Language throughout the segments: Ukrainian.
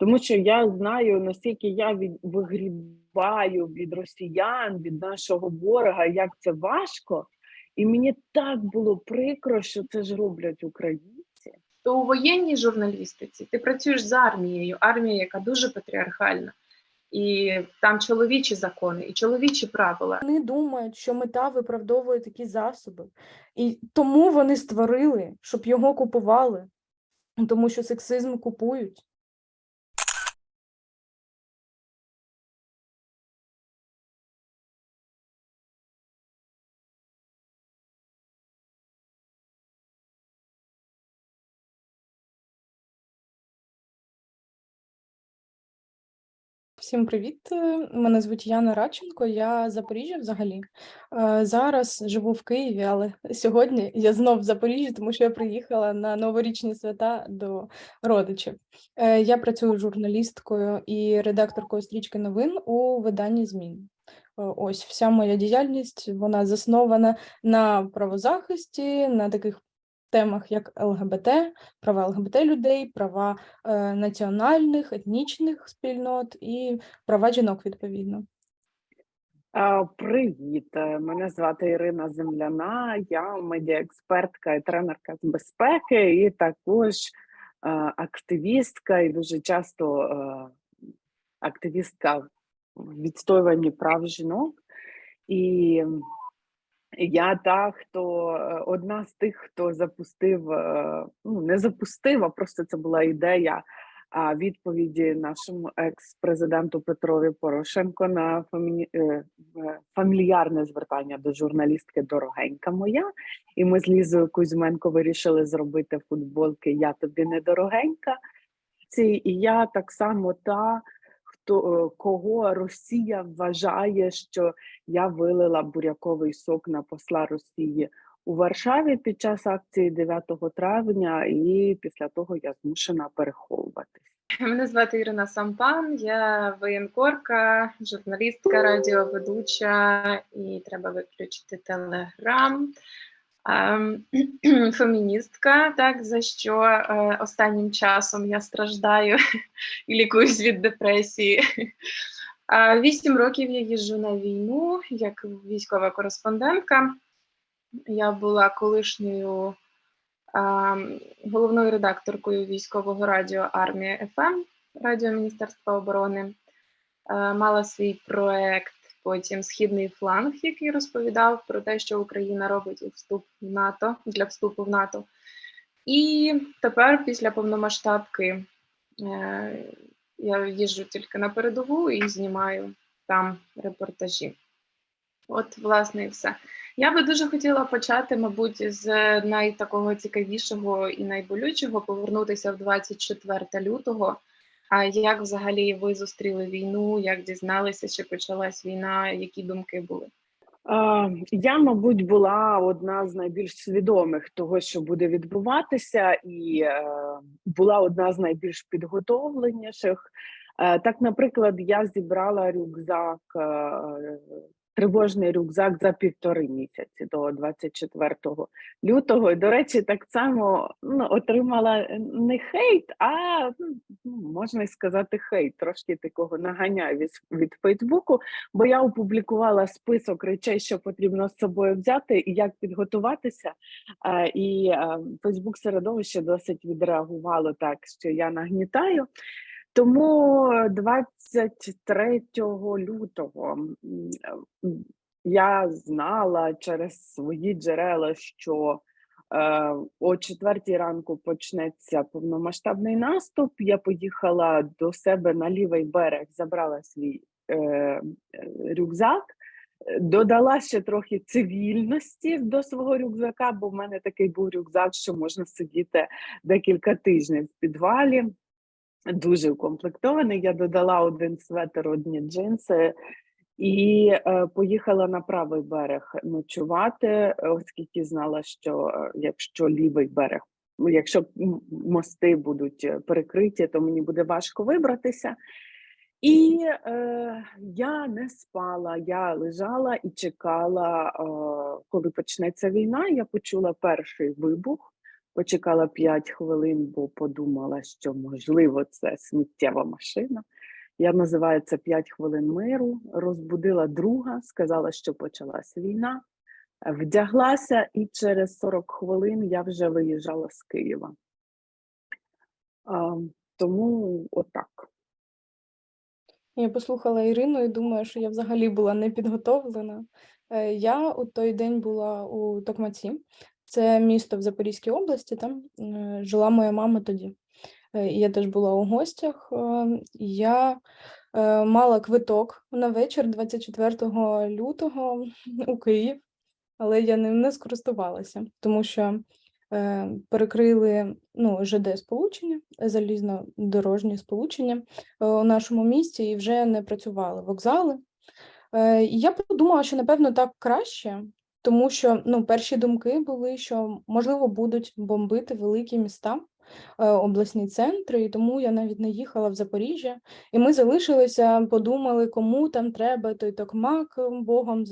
Тому що я знаю, наскільки я вигрібаю від росіян, від нашого ворога, як це важко. І мені так було прикро, що це ж роблять українці. То у воєнній журналістиці ти працюєш з армією, армія, яка дуже патріархальна. І там чоловічі закони, і чоловічі правила. Вони думають, що мета виправдовує такі засоби. І тому вони створили, щоб його купували. Тому що сексизм купують. Всім привіт! Мене звуть Яна Радченко, я з Запоріжжя взагалі. Зараз живу в Києві, але сьогодні я знов в Запоріжжі, тому що я приїхала на новорічні свята до родичів. Я працюю журналісткою і редакторкою стрічки новин у виданні «Змін». Ось вся моя діяльність, вона заснована на правозахисті, на таких темах, як ЛГБТ, права ЛГБТ-людей, права національних, етнічних спільнот і права жінок, відповідно. Привіт, мене звати Ірина Земляна, я медіаекспертка і тренерка з безпеки, і також активістка, і дуже часто активістка в відстоюванні прав жінок. І я одна з тих, хто запустив, не запустив, а просто це була ідея відповіді нашому екс-президенту Петрові Порошенко на фамільярне звертання до журналістки «Дорогенька моя». І ми з Лізою Кузьменко вирішили зробити футболки «Я тобі не дорогенька». І я так само кого Росія вважає, що я вилила буряковий сок на посла Росії у Варшаві під час акції 9 травня, і після того я змушена переховуватись. Мене звати Ірина Сампан, я воєнкорка, журналістка, радіоведуча, і треба виключити Телеграм. Феміністка, так, за що останнім часом я страждаю і лікуюсь від депресії. 8 років я їжджу на війну як військова кореспондентка. Я була колишньою головною редакторкою військового радіо «Армія ФМ», радіо Міністерства оборони. Мала свій проект, потім «Східний фланг», який розповідав про те, що Україна робить для вступу в НАТО. І тепер, після повномасштабки, я їжджу тільки на передову і знімаю там репортажі. От, власне, і все. Я би дуже хотіла почати, мабуть, з найтакого цікавішого і найболючого, повернутися в 24 лютого. А як взагалі ви зустріли війну, як дізналися, що почалась війна, які думки були? Я, мабуть, була одна з найбільш свідомих того, що буде відбуватися, і була одна з найбільш підготовленіших. Так, наприклад, я зібрала тривожний рюкзак за 1,5 місяці до 24 лютого. І, до речі, так само отримала не хейт, а можна сказати хейт, трошки такого наганяю від Фейсбуку, бо я опублікувала список речей, що потрібно з собою взяти і як підготуватися. І Фейсбук-середовище досить відреагувало так, що я нагнітаю. Тому 23 лютого я знала через свої джерела, що о 4 ранку почнеться повномасштабний наступ. Я поїхала до себе на лівий берег, забрала свій рюкзак, додала ще трохи цивільності до свого рюкзака, бо в мене такий був рюкзак, що можна сидіти декілька тижнів в підвалі. Дуже укомплектований. Я додала один светр, одні джинси і поїхала на правий берег ночувати, оскільки знала, що якщо лівий берег, якщо мости будуть перекриті, то мені буде важко вибратися. І я не спала, я лежала і чекала, коли почнеться війна. Я почула перший вибух почекала 5 хвилин, бо подумала, що, можливо, це сміттєва машина. Я називаю це 5 хвилин миру, розбудила друга, сказала, що почалась війна, вдяглася, і через 40 хвилин я вже виїжджала з Києва. Тому отак. Я послухала Ірину і думаю, що я взагалі була не підготовлена. Я у той день була у Токмаці, це місто в Запорізькій області, там жила моя мама тоді. І я теж була у гостях. Я мала квиток на вечір 24 лютого у Київ, але я ним не скористувалася, тому що перекрили ЖД-сполучення, залізнодорожні сполучення у нашому місті і вже не працювали вокзали. І я подумала, що, напевно, так краще, тому що перші думки були, що, можливо, будуть бомбити великі міста, обласні центри, і тому я навіть не їхала в Запоріжжя. І ми залишилися, подумали, кому там треба той Токмак, Богом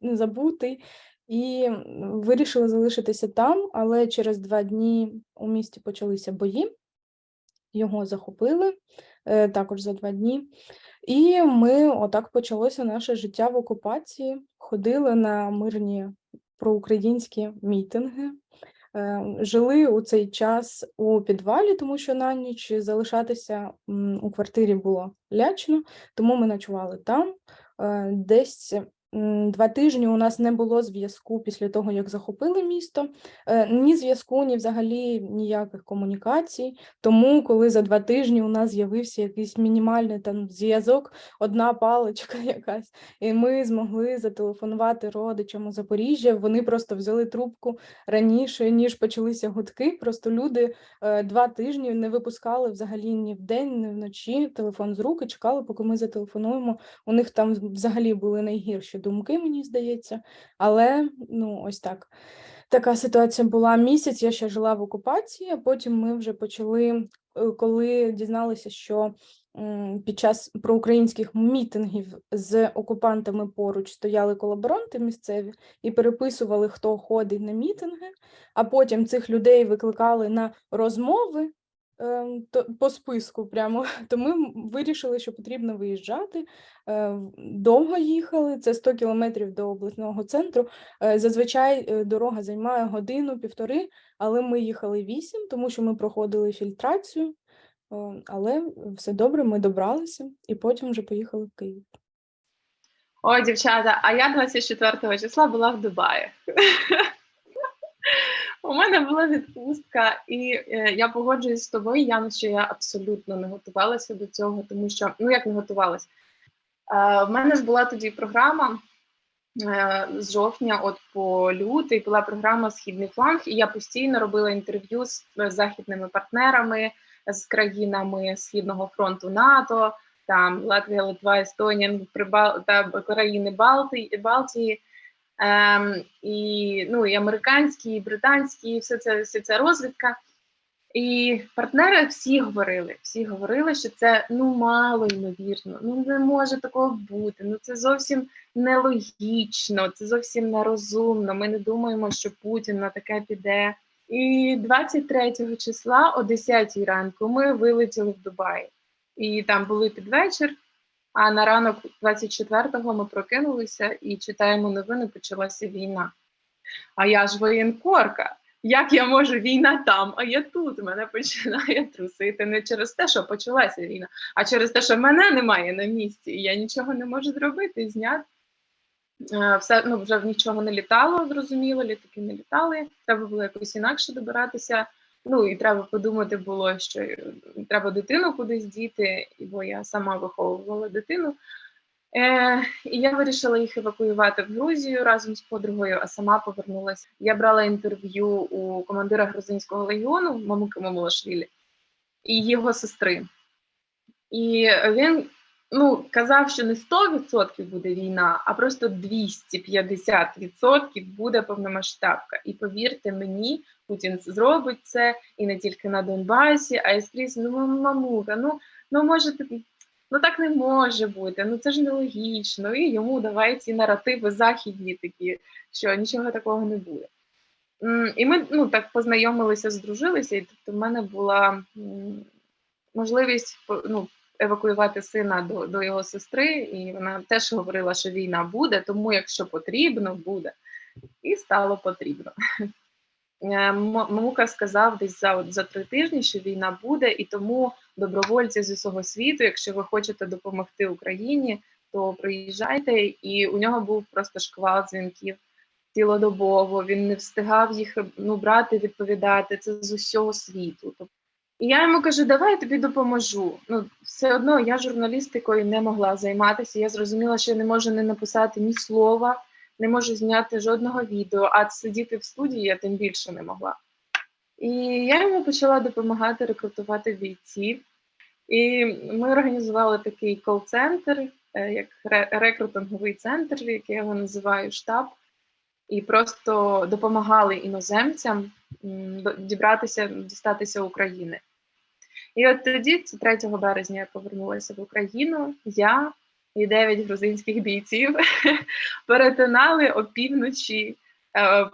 забутий, і вирішили залишитися там, але через 2 дні у місті почалися бої, його захопили також за 2 дні. І отак почалося наше життя в окупації, ходили на мирні проукраїнські мітинги, жили у цей час у підвалі, тому що на ніч залишатися у квартирі було лячно, тому ми ночували там. Десь 2 тижні у нас не було зв'язку після того, як захопили місто. Ні зв'язку, ні взагалі ніяких комунікацій. Тому, коли за 2 тижні у нас з'явився якийсь мінімальний там зв'язок, одна паличка якась, і ми змогли зателефонувати родичам у Запоріжжя, вони просто взяли трубку раніше, ніж почалися гудки. Просто люди 2 тижні не випускали взагалі ні вдень, ні вночі телефон з рук і чекали, поки ми зателефонуємо. У них там взагалі були найгірші думки, мені здається. Але, ось так. Така ситуація була. Місяць я ще жила в окупації, а потім ми вже почали, коли дізналися, що під час проукраїнських мітингів з окупантами поруч стояли колаборанти місцеві і переписували, хто ходить на мітинги, а потім цих людей викликали на розмови по списку прямо, то ми вирішили, що потрібно виїжджати. Довго їхали, це 100 кілометрів до обласного центру. Зазвичай дорога займає 1-1,5, але ми їхали 8, тому що ми проходили фільтрацію. Але все добре, ми добралися і потім вже поїхали в Київ. О, дівчата, а я 24 числа була в Дубаї. У мене була відпустка, і я погоджуюсь з тобою, Яна, що я абсолютно не готувалася до цього, тому що, як не готувалася? В мене ж була тоді програма з жовтня по лютий, була програма «Східний фланг», і я постійно робила інтерв'ю з західними партнерами, з країнами Східного фронту НАТО, там Латвія, Литва, Естонія, та країни Балтії, і американські, і британські, і вся ця розвідка. І партнери всі говорили, що це мало ймовірно, не може такого бути, це зовсім нелогічно, це зовсім нерозумно, ми не думаємо, що Путін на таке піде. І 23 числа о 10 ранку ми вилетіли в Дубай. І там були під вечір, а на ранок 24-го ми прокинулися і читаємо новини, почалася війна. А я ж воєнкорка. Як я можу, війна там, а я тут, мене починає трусити не через те, що почалася війна, а через те, що мене немає на місці, і я нічого не можу зробити, зняти. Вже нічого не літало, зрозуміло, літаки не літали, треба було якось інакше добиратися, і треба подумати було, що треба дитину кудись діти, бо я сама виховувала дитину. І я вирішила їх евакуювати в Грузію разом з подругою, а сама повернулася. Я брала інтерв'ю у командира Грузинського легіону Мамуки Мамулашвілі і його сестри. І він казав, що не 100% буде війна, а просто 250% буде повномасштабка. І повірте мені, Путін зробить це і не тільки на Донбасі, а й скрізь. Мамука, може так не може бути, це ж нелогічно. І йому давай ці наративи західні такі, що нічого такого не буде. І ми так познайомилися, здружилися, і тобто в мене була можливість евакуювати сина до його сестри, і вона теж говорила, що війна буде, тому якщо потрібно, буде. І стало потрібно. Мамука сказав десь за 3 тижні, що війна буде, і тому добровольці з усього світу, якщо ви хочете допомогти Україні, то приїжджайте. І у нього був просто шквал дзвінків цілодобово, він не встигав їх брати, відповідати, це з усього світу. І я йому кажу, давай я тобі допоможу. Все одно я журналістикою не могла займатися, я зрозуміла, що я не можу не написати ні слова, не можу зняти жодного відео, а сидіти в студії я тим більше не могла. І я йому почала допомагати рекрутувати бійців. І ми організували такий кол-центр, як рекрутинговий центр, як я його називаю, штаб. І просто допомагали іноземцям дістатися України. І от тоді, це 3 березня, я повернулася в Україну, я і 9 грузинських бійців перетинали опівночі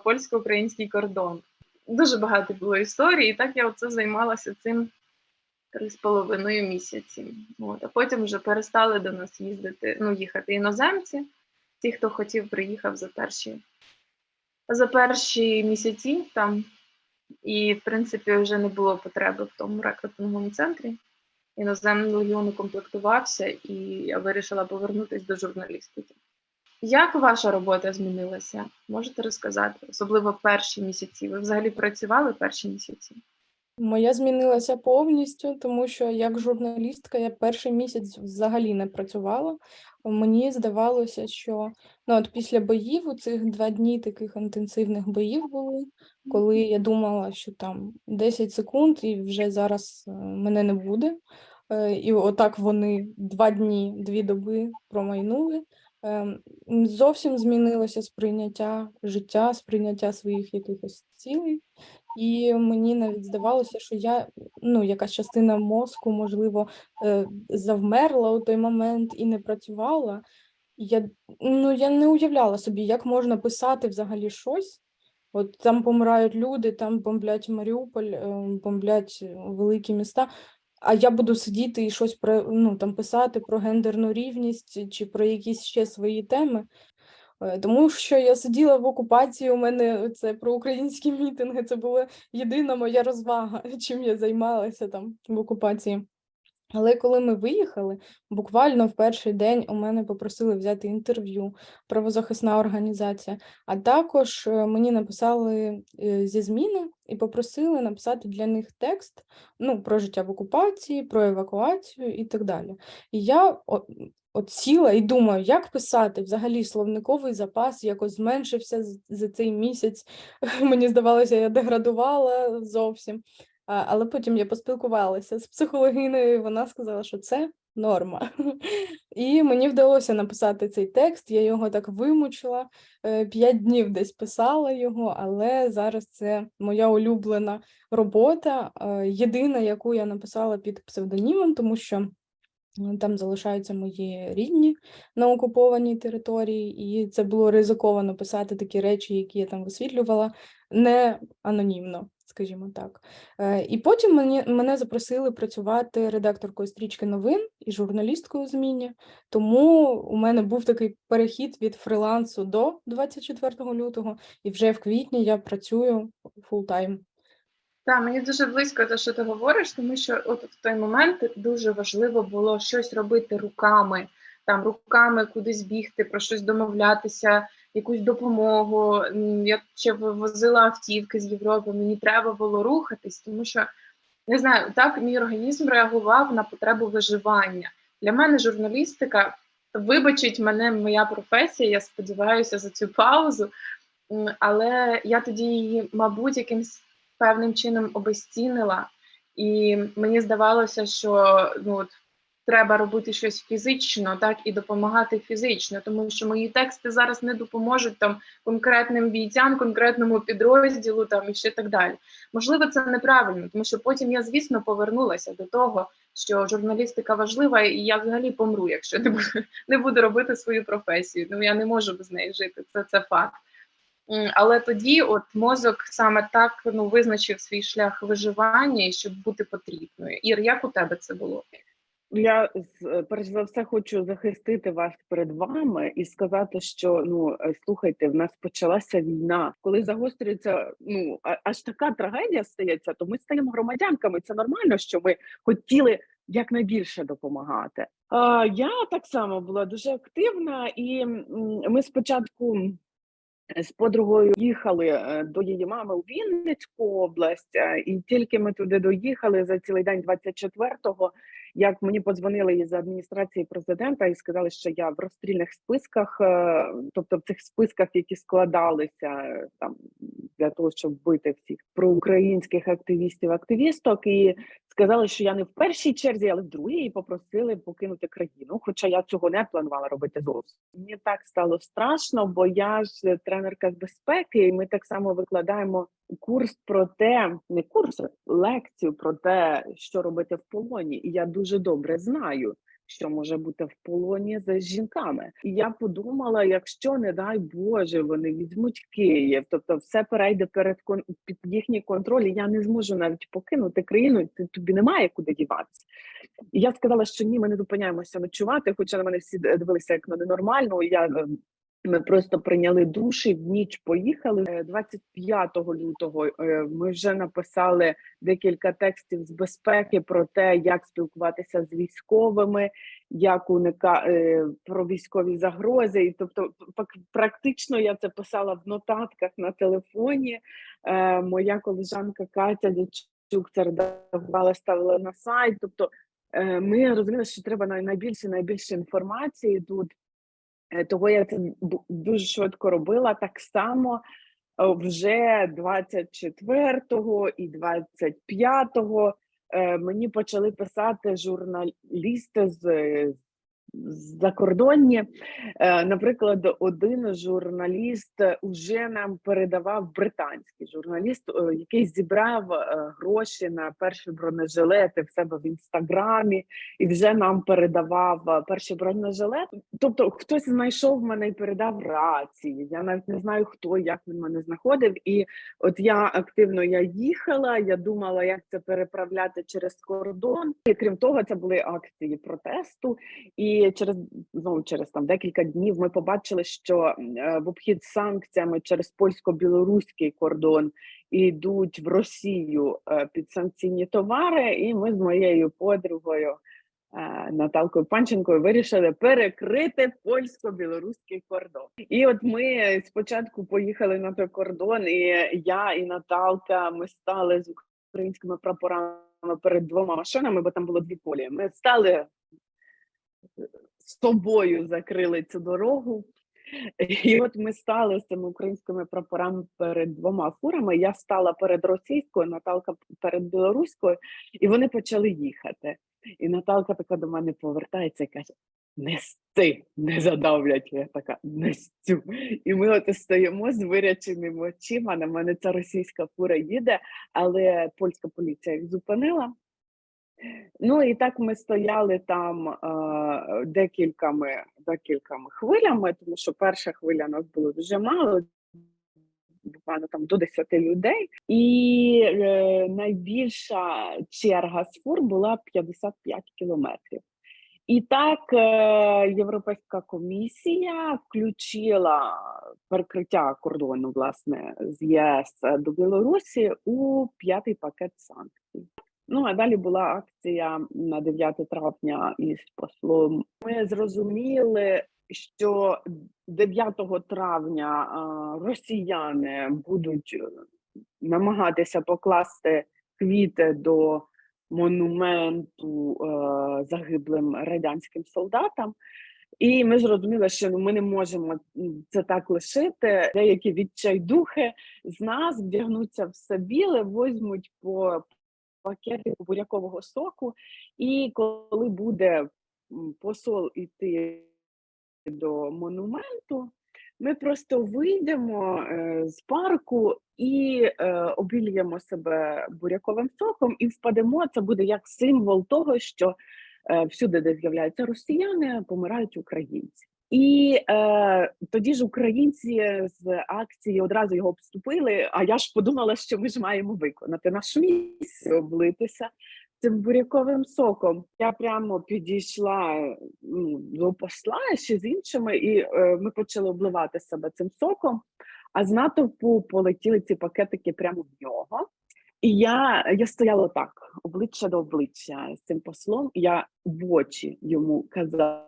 польсько-український кордон. Дуже багато було історій, і так я оце займалася цим 3,5 місяці. А потім вже перестали до нас їхати іноземці. Ті, хто хотів, приїхав за перші місяці там, і, в принципі, вже не було потреби в тому рекрутинговому центрі. Іноземний легіон укомплектувався, і я вирішила повернутися до журналістики. Як ваша робота змінилася? Можете розказати? Особливо перші місяці. Ви взагалі працювали перші місяці? Моя змінилася повністю, тому що як журналістка я перший місяць взагалі не працювала. Мені здавалося, що от після боїв, у цих 2 дні таких інтенсивних боїв були, коли я думала, що там 10 секунд і вже зараз мене не буде. І отак вони 2 дні, 2 доби промайнули. Зовсім змінилося сприйняття життя, сприйняття своїх якихось цілей. І мені навіть здавалося, що я, якась частина мозку, можливо, завмерла у той момент і не працювала. Я не уявляла собі, як можна писати взагалі щось. От там помирають люди, там бомблять Маріуполь, бомблять великі міста, а я буду сидіти і щось там писати про гендерну рівність чи про якісь ще свої теми. Тому що я сиділа в окупації, у мене це проукраїнські мітинги, це була єдина моя розвага, чим я займалася там в окупації. Але коли ми виїхали, буквально в перший день у мене попросили взяти інтерв'ю, правозахисна організація, а також мені написали зі зміни і попросили написати для них текст про життя в окупації, про евакуацію і так далі. І я от сіла і думаю, як писати, взагалі словниковий запас якось зменшився за цей місяць. Мені здавалося, я деградувала зовсім. Але потім я поспілкувалася з психологинею, і вона сказала, що це норма. І мені вдалося написати цей текст, я його так вимучила, 5 днів десь писала його, але зараз це моя улюблена робота, єдина, яку я написала під псевдонімом, тому що там залишаються мої рідні на окупованій території, і це було ризиковано писати такі речі, які я там висвітлювала, не анонімно, скажімо так. І потім мене запросили працювати редакторкою стрічки новин і журналісткою «Зміні», тому у мене був такий перехід від фрилансу до 24 лютого, і вже в квітні я працюю фултайм. Так, мені дуже близько те, що ти говориш, тому що от в той момент дуже важливо було щось робити руками кудись бігти, про щось домовлятися, якусь допомогу. Я ще вивозила автівки з Європи, мені треба було рухатись, тому що, не знаю, так мій організм реагував на потребу виживання. Для мене журналістика, вибачить мене моя професія, я сподіваюся за цю паузу, але я тоді її, мабуть, якимсь певним чином обезцінила, і мені здавалося, що треба робити щось фізично, так, і допомагати фізично, тому що мої тексти зараз не допоможуть там конкретним бійцям, конкретному підрозділу там і ще так далі. Можливо, це неправильно, тому що потім я, звісно, повернулася до того, що журналістика важлива, і я взагалі помру, якщо не буду робити свою професію. Я не можу без неї жити, це факт. Але тоді от мозок саме так визначив свій шлях виживання і щоб бути потрібною. Ір, як у тебе це було? Я перш за все хочу захистити вас перед вами і сказати, що слухайте, в нас почалася війна. Коли загострюється, аж така трагедія стається, то ми стаємо громадянками. Це нормально, що ми хотіли якнайбільше допомагати. Я так само була дуже активна, і ми спочатку з подругою їхали до її мами у Вінницьку область, і тільки ми туди доїхали за цілий день 24-го, як мені подзвонили із адміністрації президента і сказали, що я в розстрільних списках, тобто в цих списках, які складалися там для того, щоб вбити всіх проукраїнських активістів-активісток, і сказали, що я не в першій черзі, але в другій, і попросили покинути країну, хоча я цього не планувала робити зовсім. Мені так стало страшно, бо я ж тренерка з безпеки, і ми так само викладаємо курс про те, не курс, лекцію про те, що робити в полоні. І я дуже добре знаю, що може бути в полоні з жінками. І я подумала, якщо, не дай Боже, вони візьмуть Київ, тобто все перейде під їхній контроль, і я не зможу навіть покинути країну, тобі немає куди діватися. І я сказала, що ні, ми не зупиняємося ночувати, хоча на мене всі дивилися як на ненормальну. Ми просто прийняли душ і в ніч поїхали. 25 лютого ми вже написали декілька текстів з безпеки про те, як спілкуватися з військовими, як про військові загрози. І тобто практично я це писала в нотатках на телефоні. Моя колежанка Катя Дячук це редагувала, ставила на сайт. Тобто ми розуміли, що треба найбільше інформації тут. Того я це дуже швидко робила. Так само вже 24-го і 25-го мені почали писати журналісти закордонні. Наприклад, один журналіст уже нам передавав, британський журналіст, який зібрав гроші на перші бронежилети в себе в Інстаграмі і вже нам передавав перші бронежилети. Тобто хтось знайшов мене і передав рації. Я навіть не знаю, хто, як він мене знаходив. І от я їхала, я думала, як це переправляти через кордон. І крім того, це були акції протесту. І через там декілька днів ми побачили, що в обхід санкціями через польсько-білоруський кордон йдуть в Росію підсанкційні товари, і ми з моєю подругою Наталкою Панченкою вирішили перекрити польсько-білоруський кордон. І от ми спочатку поїхали на той кордон, і я і Наталка, ми стали з українськими прапорами перед двома машинами, бо там було дві колії. Ми стали з собою, закрили цю дорогу. І от ми стали з цими українськими прапорами перед двома фурами. Я стала перед російською, Наталка перед білоруською, і вони почали їхати. І Наталка така до мене повертається і каже: "Нести, не задавлять". Я така: "Нестю". І ми от стоїмо з виряченими очима, на мене ця російська фура їде, але польська поліція їх зупинила. Ну і так ми стояли там декількома хвилями, тому що перша хвиля нас було дуже мало, буквально там до 10 людей. І найбільша черга з фур була 55 кілометрів. І так Європейська комісія включила перекриття кордону, власне, з ЄС до Білорусі у 5-й пакет санкцій. Ну, а далі була акція на 9 травня із послом. Ми зрозуміли, що 9 травня росіяни будуть намагатися покласти квіти до монументу загиблим радянським солдатам. І ми зрозуміли, що ми не можемо це так лишити. Деякі відчайдухи з нас вдягнуться все біле, візьмуть по пакети бурякового соку, і коли буде посол іти до монументу, ми просто вийдемо з парку і обільємо себе буряковим соком і впадемо. Це буде як символ того, що всюди, де з'являються росіяни, помирають українці. І тоді ж українці з акції одразу його обступили, а я ж подумала, що ми ж маємо виконати нашу місію, облитися цим буряковим соком. Я прямо підійшла до посла ще з іншими, і ми почали обливати себе цим соком, а з натовпу полетіли ці пакетики прямо в нього. І я стояла так, обличчя до обличчя з цим послом, і я в очі йому казала,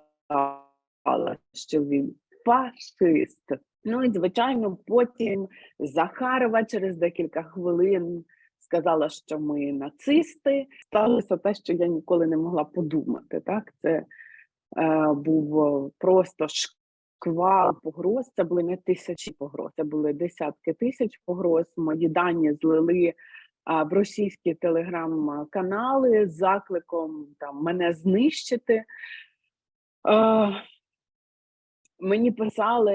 що він фашист. Ну і, звичайно, потім Захарова через декілька хвилин сказала, що ми нацисти. Сталося те, що я ніколи не могла подумати. Так? Це був просто шквал погроз, це були не тисячі погроз, це були десятки тисяч погроз. Мої дані злили в російські телеграм-канали з закликом там мене знищити. Мені писали,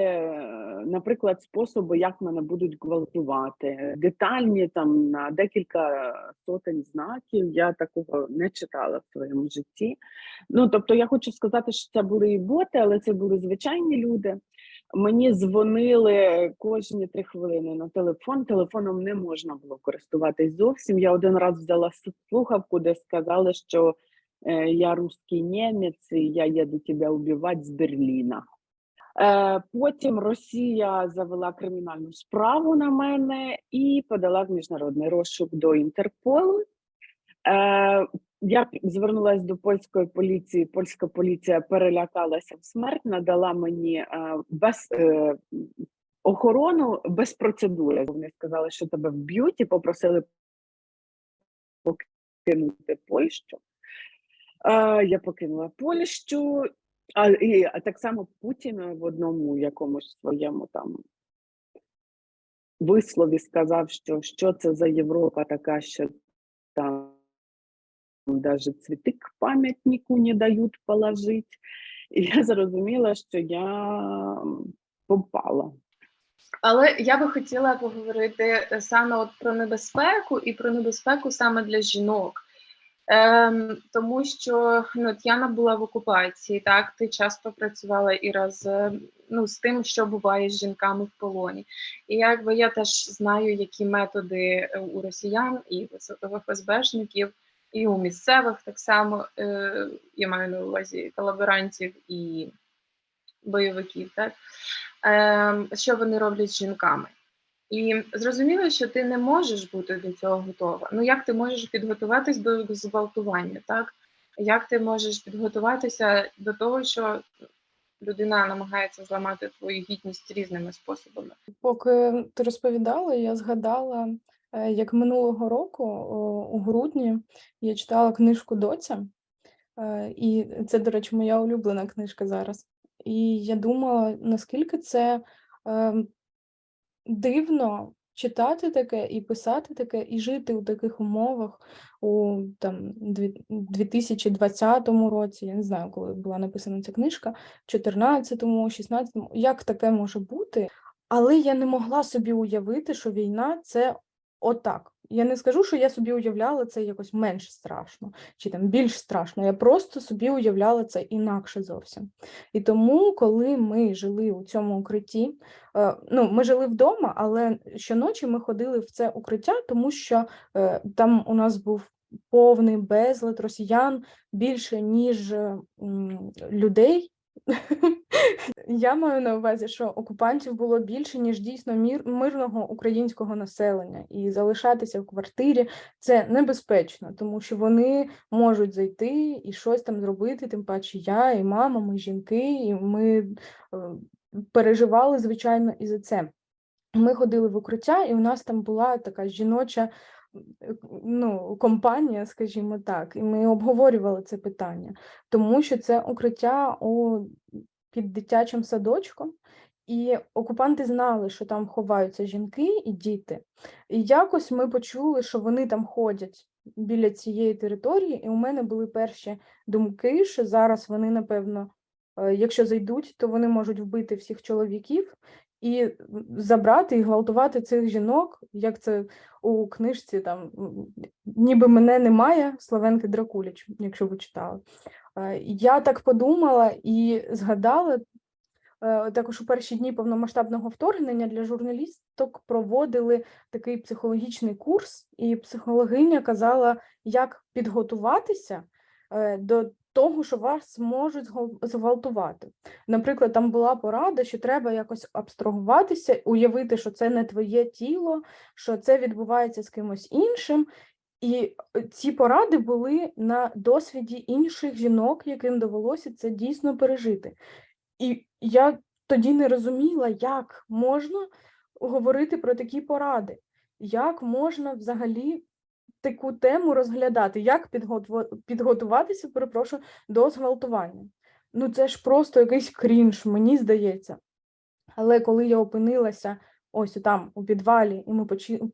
наприклад, способи, як мене будуть гвалтувати. Детальні там на декілька сотень знаків. Я такого не читала в своєму житті. Ну, тобто я хочу сказати, що це були і боти, але це були звичайні люди. Мені дзвонили кожні 3 хвилини на телефон. Телефоном не можна було користуватись зовсім. Я один раз взяла слухавку, де сказали, що я русский німець, і я їду тебе вбивати з Берліна. Потім Росія завела кримінальну справу на мене і подала в міжнародний розшук до Інтерполу. Я звернулася до польської поліції, польська поліція перелякалася в смерть, надала мені охорону без процедури. Вони сказали, що тебе вб'ють, і попросили покинути Польщу. Я покинула Польщу. І так само Путін в одному якомусь своєму там вислові сказав, що це за Європа така, що там навіть цвіти к пам'ятнику не дають положити. І я зрозуміла, що я попала. Але я би хотіла поговорити саме от про небезпеку і про небезпеку саме для жінок. Тому що Яна була в окупації, так, ти часто працювала і з тим, що буває з жінками в полоні. І якби я теж знаю, які методи у росіян, і у ФСБшників, і у місцевих так само, я маю на увазі колаборантів і бойовиків, так, що вони роблять з жінками. І зрозуміло, що ти не можеш бути до цього готова. Ну, як ти можеш підготуватись до зґвалтування, так? Як ти можеш підготуватися до того, що людина намагається зламати твою гідність різними способами? Поки ти розповідала, я згадала, як минулого року, у грудні, я читала книжку «Доця», і це, до речі, моя улюблена книжка зараз. І я думала, наскільки це дивно читати таке і писати таке, і жити у таких умовах у 2020 році, я не знаю, коли була написана ця книжка, в 14-му, 16-му, як таке може бути? Але я не могла собі уявити, що війна – це отак. Я не скажу, що я собі уявляла це якось менш страшно, чи там більш страшно, я просто собі уявляла це інакше зовсім. І тому, коли ми жили у цьому укритті, ми жили вдома, але щоночі ми ходили в це укриття, тому що там у нас був повний безлад росіян, більше, ніж людей. Я маю на увазі, що окупантів було більше, ніж дійсно мирного українського населення. І залишатися в квартирі – це небезпечно, тому що вони можуть зайти і щось там зробити, тим паче я і мама, ми жінки, і ми переживали, звичайно, і за це. Ми ходили в укриття, і у нас там була така жіноча компанія, скажімо так, і ми обговорювали це питання, тому що це укриття під дитячим садочком, і окупанти знали, що там ховаються жінки і діти. І якось ми почули, що вони там ходять біля цієї території, і у мене були перші думки, що зараз вони, напевно, якщо зайдуть, то вони можуть вбити всіх чоловіків і забрати і гвалтувати цих жінок, як це у книжці, там «Ніби мене немає» Славенки Дракуліч, якщо ви читали. Я так подумала і згадала також у перші дні повномасштабного вторгнення для журналісток проводили такий психологічний курс, і психологиня казала, як підготуватися до того, що вас можуть зґвалтувати. Наприклад, там була порада, що треба якось абстрагуватися, уявити, що це не твоє тіло, що це відбувається з кимось іншим. І ці поради були на досвіді інших жінок, яким довелося це дійсно пережити. І я тоді не розуміла, як можна говорити про такі поради, як можна взагалі таку тему розглядати, як підготуватися, перепрошую, до зґвалтування. Ну це ж просто якийсь крінж, мені здається. Але коли я опинилася ось там у підвалі, і ми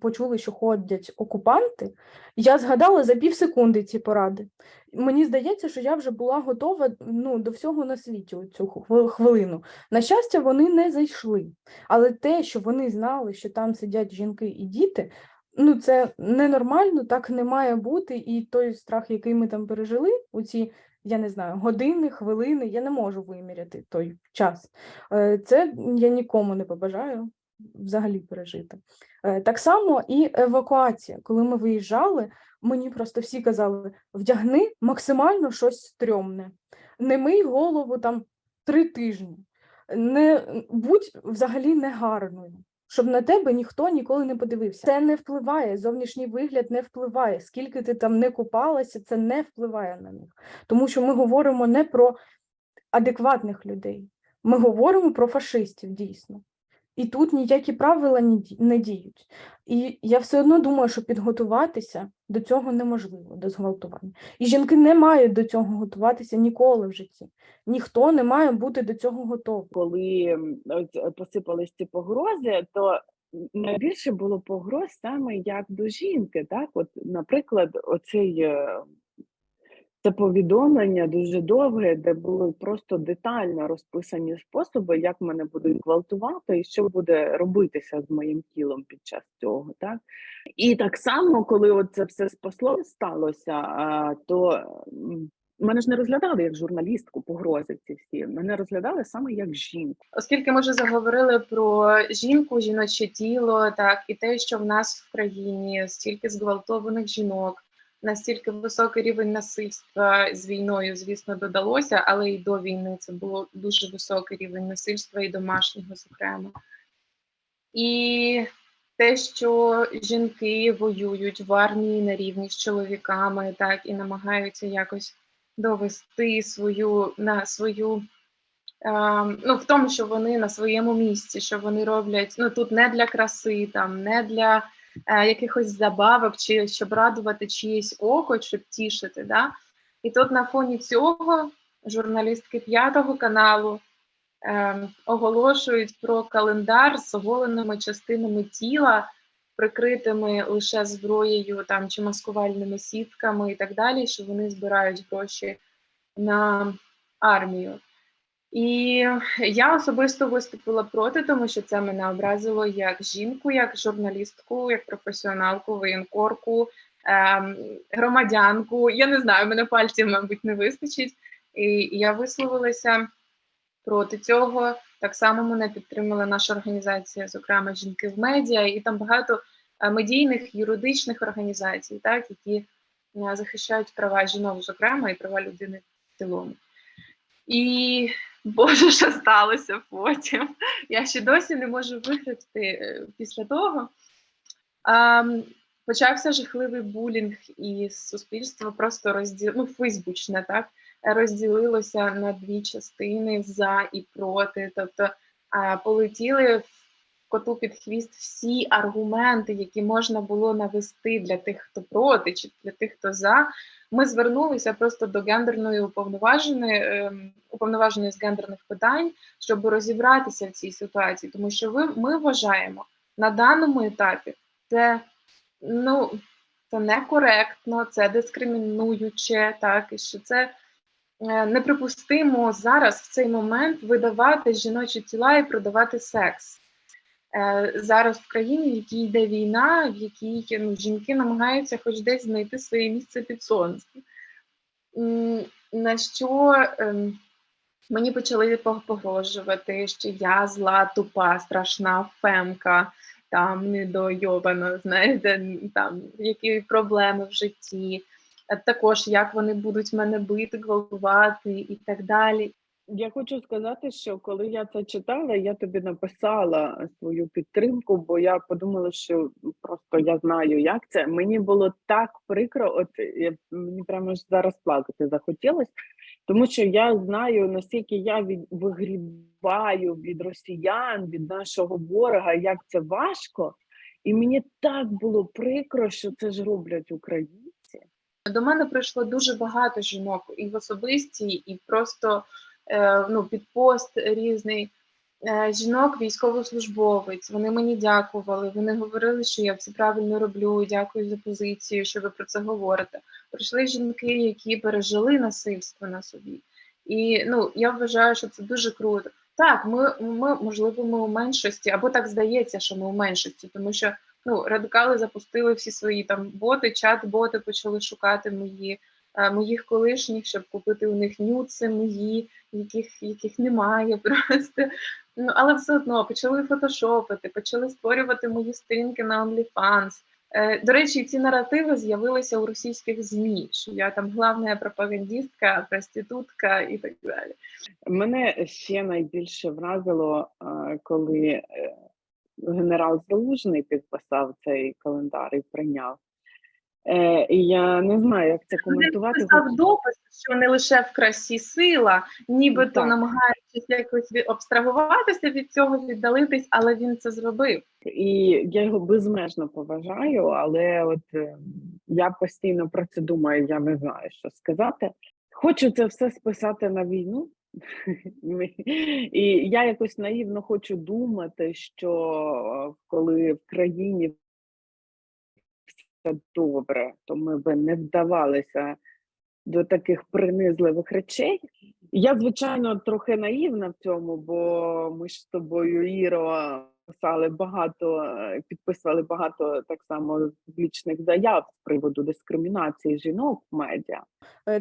почули, що ходять окупанти, я згадала за півсекунди ці поради. Мені здається, що я вже була готова до всього на світі у цю хвилину. На щастя, вони не зайшли. Але те, що вони знали, що там сидять жінки і діти, це ненормально, так не має бути. І той страх, який ми там пережили, у ці, я не знаю, години, хвилини, я не можу виміряти той час. Це я нікому не побажаю взагалі пережити. Так само і евакуація. Коли ми виїжджали, мені просто всі казали, вдягни максимально щось стрьомне, не мий голову там 3 тижні, не будь взагалі негарною, щоб на тебе ніхто ніколи не подивився. Це не впливає, зовнішній вигляд не впливає, скільки ти там не купалася, це не впливає на них. Тому що ми говоримо не про адекватних людей, ми говоримо про фашистів дійсно. І тут ніякі правила не діють. І я все одно думаю, що підготуватися до цього неможливо, до зґвалтування. І жінки не мають до цього готуватися ніколи в житті. Ніхто не має бути до цього готовий. Коли посипались ці погрози, то найбільше було погроз саме як до жінки. Так? От, наприклад, це повідомлення дуже довге, де були просто детально розписані способи, як мене будуть гвалтувати і що буде робитися з моїм тілом під час цього. Так? І так само, коли це все з послом сталося, то мене ж не розглядали як журналістку погрози ці всі, мене розглядали саме як жінку. Оскільки ми вже заговорили про жінку, жіноче тіло, так, і те, що в нас в країні стільки зґвалтованих жінок, настільки високий рівень насильства з війною, звісно, додалося, але і до війни це було дуже високий рівень насильства, і домашнього, зокрема. І те, що жінки воюють в армії на рівні з чоловіками, так, і намагаються якось довести в тому, що вони на своєму місці, що вони роблять, тут не для краси, там, не для якихось забавок, чи щоб радувати чиєсь око, щоб тішити. Да? І тут на фоні цього журналістки 5 каналу оголошують про календар з оголеними частинами тіла, прикритими лише зброєю там, чи маскувальними сітками і так далі, що вони збирають гроші на армію. І я особисто виступила проти, тому що це мене образило як жінку, як журналістку, як професіоналку, воєнкорку, громадянку. Я не знаю, мене пальців, мабуть, не вистачить. І я висловилася проти цього. Так само мене підтримала наша організація, зокрема «Жінки в медіа», і там багато медійних, юридичних організацій, так, які захищають права жінок, зокрема, і права людини в цілому. І, Боже, що сталося потім? Я ще досі не можу виграти після того. Почався жахливий булінг, і суспільство просто фейсбучне, так, розділилося на 2 частини за і проти. Тобто полетіли коту під хвіст всі аргументи, які можна було навести для тих, хто проти, чи для тих, хто за. Ми звернулися просто до гендерної уповноваженої з гендерних питань, щоб розібратися в цій ситуації. Тому що ми вважаємо, на даному етапі це некоректно, це дискримінуюче, так, і що це неприпустимо зараз, в цей момент, видавати жіночі тіла і продавати секс. Зараз в країні, в якій йде війна, в якій жінки намагаються хоч десь знайти своє місце під сонцем. На що Мені почали погрожувати, що я зла, тупа, страшна фемка, там недойобана, знаєте, там які проблеми в житті, також як вони будуть мене бити, гвалтувати і так далі. Я хочу сказати, що коли я це читала, я тобі написала свою підтримку, бо я подумала, що просто я знаю, як це. Мені було так прикро, мені прямо ж зараз плакати захотілось, тому що я знаю, наскільки я вигрібаю від росіян, від нашого ворога, як це важко. І мені так було прикро, що це ж роблять українці. До мене прийшло дуже багато жінок і в особисті, і просто під пост різний. Жінок, військовослужбовець, вони мені дякували, вони говорили, що я все правильно роблю, дякую за позицію, що ви про це говорите. Прийшли жінки, які пережили насильство на собі. І я вважаю, що це дуже круто. Так, можливо, ми у меншості, або так здається, що ми у меншості, тому що радикали запустили всі свої там боти, чат-боти, почали шукати моїх колишніх, щоб купити у них нюци мої, яких немає просто. Але все одно почали фотошопити, почали створювати мої сторінки на OnlyFans. До речі, ці наративи з'явилися у російських ЗМІ, що я там главна пропагандистка, проститутка і так далі. Мене ще найбільше вразило, коли генерал Залужний підписав цей календар і прийняв. І я не знаю, як це коментувати. Він писав допис, що не лише в красі сила, нібито намагаючись якось абстрагуватися від цього, віддалитись, але він це зробив. І я його безмежно поважаю, але от я постійно про це думаю, я не знаю, що сказати. Хочу це все списати на війну. І я якось наївно хочу думати, що коли в країні все добре, то ми би не вдавалися до таких принизливих речей. Я, звичайно, трохи наївна в цьому, бо ми ж з тобою, Іро, підписували багато так само публічних заяв з приводу дискримінації жінок в медіа.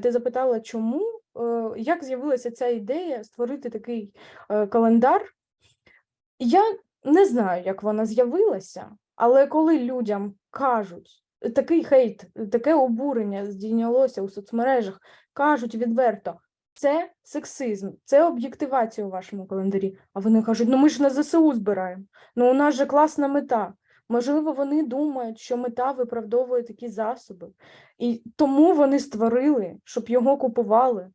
Ти запитала, чому? Як з'явилася ця ідея створити такий календар? Я не знаю, як вона з'явилася, але коли людям кажуть, такий хейт, таке обурення здійнялося у соцмережах, кажуть відверто, це сексизм, це об'єктивація у вашому календарі. А вони кажуть, ми ж на ЗСУ збираємо, у нас же класна мета. Можливо, вони думають, що мета виправдовує такі засоби. І тому вони створили, щоб його купували.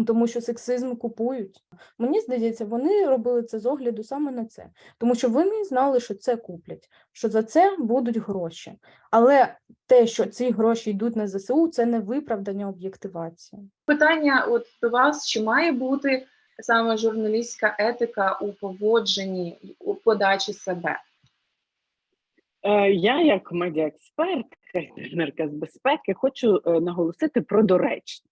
Тому що сексизм купують. Мені здається, вони робили це з огляду саме на це. Тому що вони знали, що це куплять, що за це будуть гроші. Але те, що ці гроші йдуть на ЗСУ, це не виправдання об'єктивації. Питання от до вас, чи має бути саме журналістська етика у поводженні, у подачі себе? Я, як медіаекспертка і тренерка з безпеки, хочу наголосити про доречність.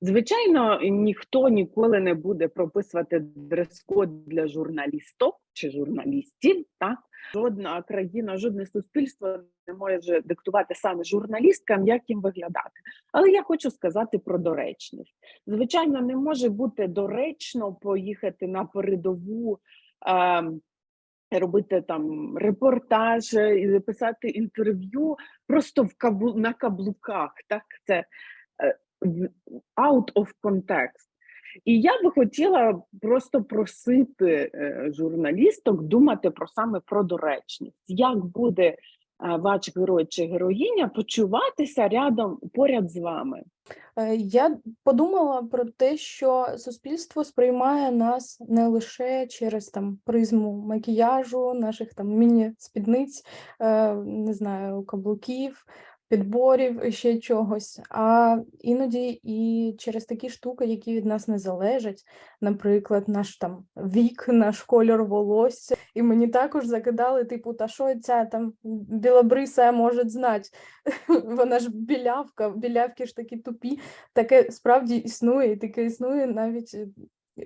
Звичайно, ніхто ніколи не буде прописувати дрес-код для журналісток чи журналістів. Так? Жодна країна, жодне суспільство не може диктувати саме журналісткам, як їм виглядати. Але я хочу сказати про доречність. Звичайно, не може бути доречно поїхати на передову, робити там репортаж і писати інтерв'ю просто на каблуках. Так? Це out of context. І я би хотіла просто просити журналісток думати саме про доречність. Як буде ваш герой чи героїня почуватися поряд з вами? Я подумала про те, що суспільство сприймає нас не лише через призму макіяжу, наших міні-спідниць, не знаю, каблуків, підборів, ще чогось, а іноді і через такі штуки, які від нас не залежать, наприклад, наш вік, наш кольор волосся. І мені також закидали, та що ця білобриса може знати? Вона ж білявка, білявки ж такі тупі. Таке справді існує, і таке існує навіть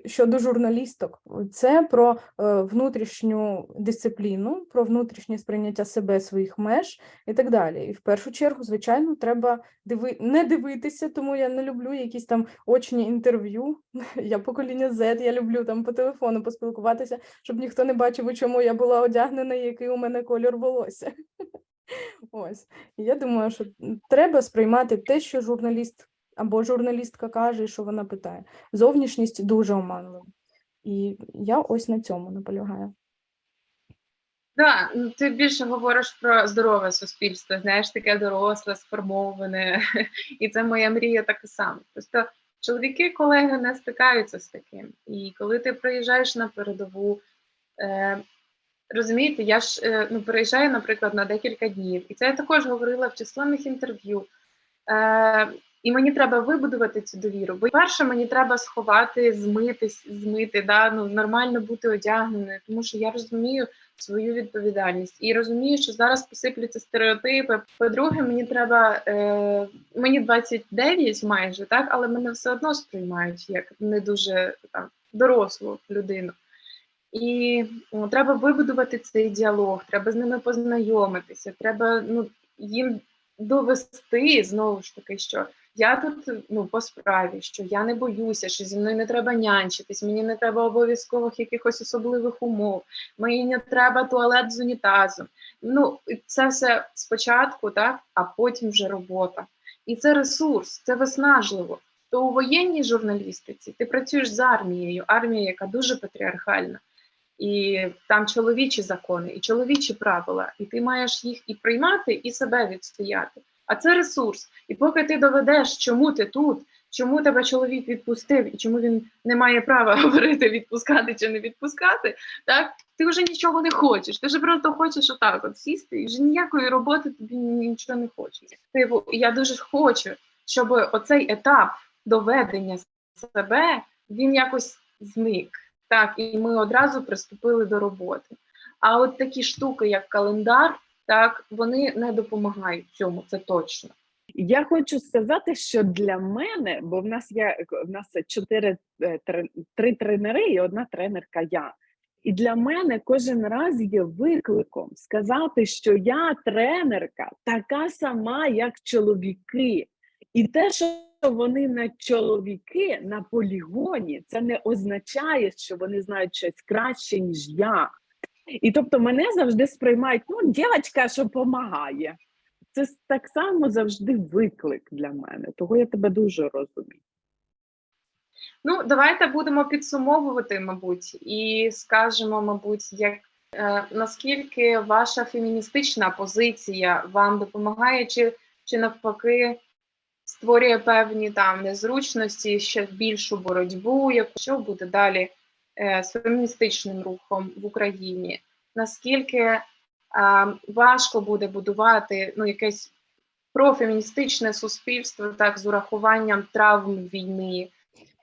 щодо журналісток, це про внутрішню дисципліну, про внутрішнє сприйняття себе, своїх меж і так далі. І в першу чергу, звичайно, треба не дивитися, тому я не люблю якісь там очні інтерв'ю. Я покоління Z, я люблю там по телефону поспілкуватися, щоб ніхто не бачив, у чому я була одягнена, і який у мене колір волосся. Ось. І я думаю, що треба сприймати те, що журналіст або журналістка каже, і що вона питає. Зовнішність дуже оманлива. І я ось на цьому наполягаю. Так, ти більше говориш про здорове суспільство, знаєш, таке доросле, сформоване, і це моя мрія така сама. Просто чоловіки, колеги не стикаються з таким. І коли ти приїжджаєш на передову, розумієте, я ж переїжджаю, наприклад, на декілька днів, і це я також говорила в численних інтерв'ю. І мені треба вибудувати цю довіру. Бо перше, мені треба сховати, змити, нормально бути одягненою, тому що я розумію свою відповідальність і розумію, що зараз посиплються стереотипи. По-друге, мені 29 майже, так, але мене все одно сприймають як не дуже дорослу людину. І треба вибудувати цей діалог, треба з ними познайомитися, треба їм довести, знову ж таки, що я тут по справі, що я не боюся, що зі мною не треба нянчитись, мені не треба обов'язкових якихось особливих умов, мені не треба туалет з унітазом. Це все спочатку, так, а потім вже робота. І це ресурс, це виснажливо. То у воєнній журналістиці ти працюєш з армією, армія, яка дуже патріархальна. І там чоловічі закони, і чоловічі правила, і ти маєш їх і приймати, і себе відстояти. А це ресурс. І поки ти доведеш, чому ти тут, чому тебе чоловік відпустив, і чому він не має права говорити, відпускати чи не відпускати, так, ти вже нічого не хочеш. Ти вже просто хочеш отак от сісти, і вже ніякої роботи тобі нічого не хочеш. Я дуже хочу, щоб оцей етап доведення себе, він якось зник. Так, і ми одразу приступили до роботи. А от такі штуки, як календар, так, вони не допомагають цьому, це точно. Я хочу сказати, що для мене, бо в нас 3 тренери і 1 тренерка я. І для мене кожен раз є викликом сказати, що я тренерка така сама, як чоловіки. І те, що вони не чоловіки на полігоні, це не означає, що вони знають щось краще, ніж я. І тобто мене завжди сприймають, дівчинка, що допомагає. Це так само завжди виклик для мене, того я тебе дуже розумію. Давайте будемо підсумовувати, мабуть, і скажемо, мабуть, наскільки ваша феміністична позиція вам допомагає, чи навпаки створює певні незручності, ще більшу боротьбу, що буде далі з феміністичним рухом в Україні? Наскільки важко буде будувати якесь профеміністичне суспільство, так, з урахуванням травм війни?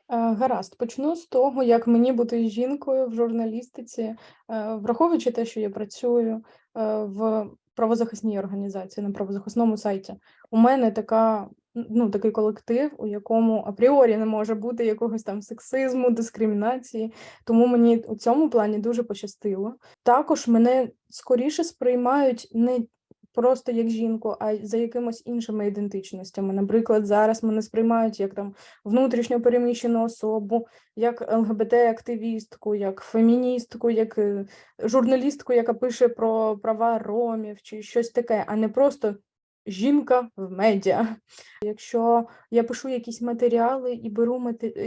Гаразд, почну з того, як мені бути жінкою в журналістиці, враховуючи те, що я працюю в правозахисній організації, на правозахисному сайті. У мене такий колектив, у якому апріорі не може бути якогось там сексизму, дискримінації, тому мені у цьому плані дуже пощастило. Також мене скоріше сприймають не просто як жінку, а за якимось іншими ідентичностями. Наприклад, зараз мене сприймають як внутрішньо переміщену особу, як ЛГБТ-активістку, як феміністку, як журналістку, яка пише про права ромів чи щось таке, а не просто жінка в медіа. Якщо я пишу якісь матеріали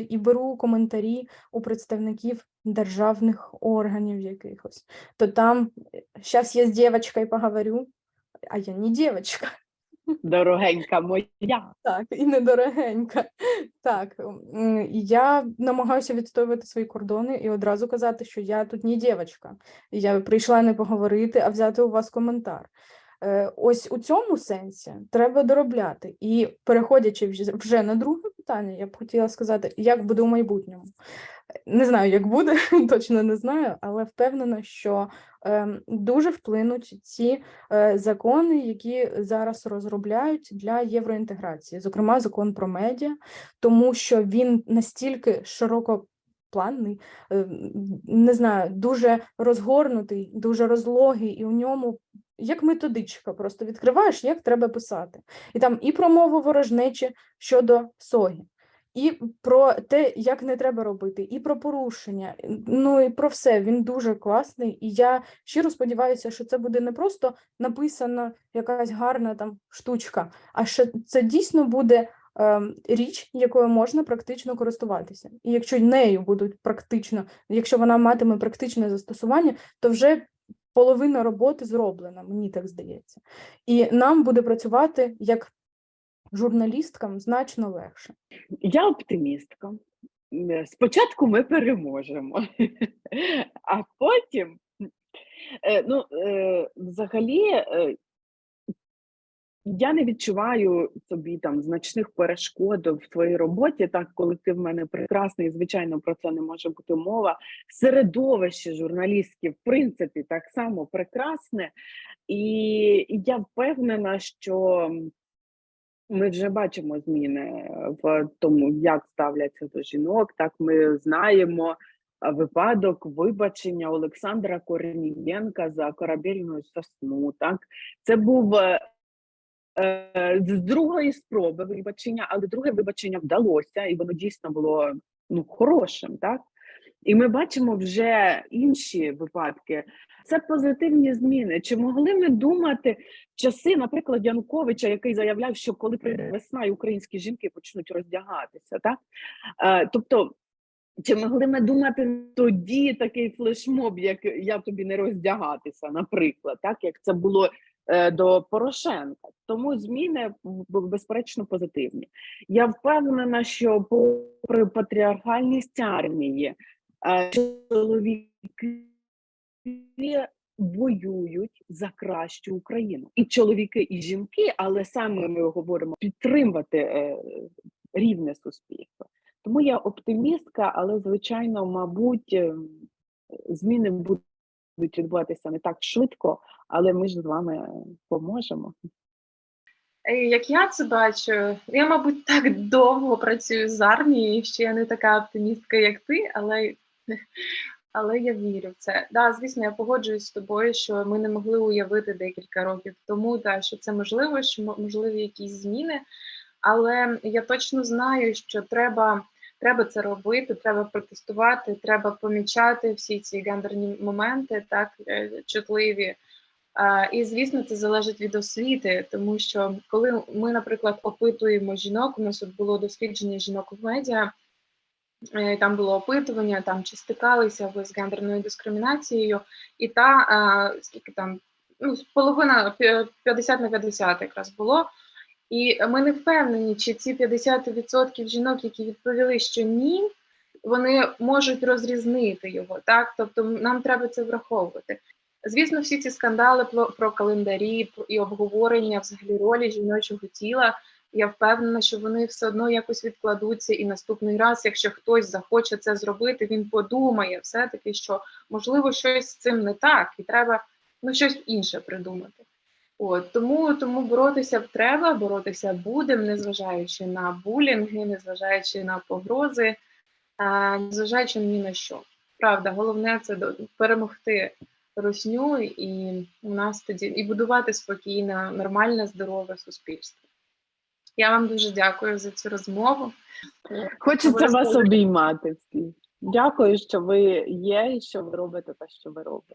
і беру коментарі у представників державних органів якихось, то там «щас я з дівчинкою поговорю», а я не дівчинка. Дорогенька моя. Так, і недорогенька. Так, я намагаюся відстоювати свої кордони і одразу казати, що я тут не дівчинка. Я прийшла не поговорити, а взяти у вас коментар. Ось у цьому сенсі треба доробляти. І переходячи вже на друге питання, я б хотіла сказати, як буде у майбутньому. Не знаю, як буде, точно не знаю, але впевнена, що дуже вплинуть ці закони, які зараз розробляють для євроінтеграції, зокрема, закон про медіа, тому що він настільки широко планний, не знаю, дуже розгорнутий, дуже розлогий, і у ньому як методичка, просто відкриваєш, як треба писати. І там і про мову ворожнечі щодо соги, і про те, як не треба робити, і про порушення, ну і про все. Він дуже класний, і я щиро сподіваюся, що це буде не просто написана якась гарна там штучка, а що це дійсно буде річ, якою можна практично користуватися. І якщо нею будуть практично, якщо вона матиме практичне застосування, то вже половина роботи зроблена, мені так здається. І нам буде працювати як журналісткам значно легше. Я оптимістка. Спочатку ми переможемо, а потім, взагалі, я не відчуваю собі там значних перешкод в твоїй роботі, так, колектив в мене прекрасний, звичайно, про це не може бути мова. Середовище журналістське, в принципі, так само прекрасне, і я впевнена, що ми вже бачимо зміни в тому, як ставляться до жінок. Так, ми знаємо випадок вибачення Олександра Корнієнка за корабельну сосну. Так, це був з другої спроби вибачення, але друге вибачення вдалося, і воно дійсно було хорошим. Так, і ми бачимо вже інші випадки. Це позитивні зміни. Чи могли ми думати в часи, наприклад, Януковича, який заявляв, що коли прийде весна, і українські жінки почнуть роздягатися, так? Тобто, чи могли ми думати тоді такий флешмоб, як «я тобі не роздягатися», наприклад, так? Як це було до Порошенка. Тому зміни, безперечно, позитивні. Я впевнена, що попри патріархальність армії, чоловіки воюють за кращу Україну. І чоловіки, і жінки, але саме ми говоримо підтримувати рівне суспільство. Тому я оптимістка, але, звичайно, мабуть, зміни будуть відбуватися не так швидко, але ми ж з вами поможемо. Як я це бачу, я, мабуть, так довго працюю з армією, що я не така оптимістка, як ти, але я вірю в це. Да, звісно, я погоджуюсь з тобою, що ми не могли уявити декілька років тому, що це можливо, що можливі якісь зміни, але я точно знаю, що треба це робити, треба протестувати, треба помічати всі ці гендерні моменти, так, чутливі. І, звісно, це залежить від освіти, тому що коли ми, наприклад, опитуємо жінок, у нас тут було дослідження жінок в медіа, там було опитування, там чи стикалися ви з гендерною дискримінацією, і скільки там, половина, 50/50 якраз було. І ми не впевнені, чи ці 50% жінок, які відповіли, що ні, вони можуть розрізнити його, так? Тобто нам треба це враховувати. Звісно, всі ці скандали про календарі і обговорення взагалі ролі жіночого тіла, я впевнена, що вони все одно якось відкладуться, і наступний раз, якщо хтось захоче це зробити, він подумає все-таки, що можливо щось з цим не так, і треба щось інше придумати. Тому боротися треба, боротися будемо, незважаючи на булінги, незважаючи на погрози, незважаючи ні на що. Правда, головне – це перемогти русню і у нас тоді і будувати спокійне, нормальне, здорове суспільство. Я вам дуже дякую за цю розмову. Хочеться вас обіймати всіх. Дякую, що ви є і що ви робите те, що ви робите.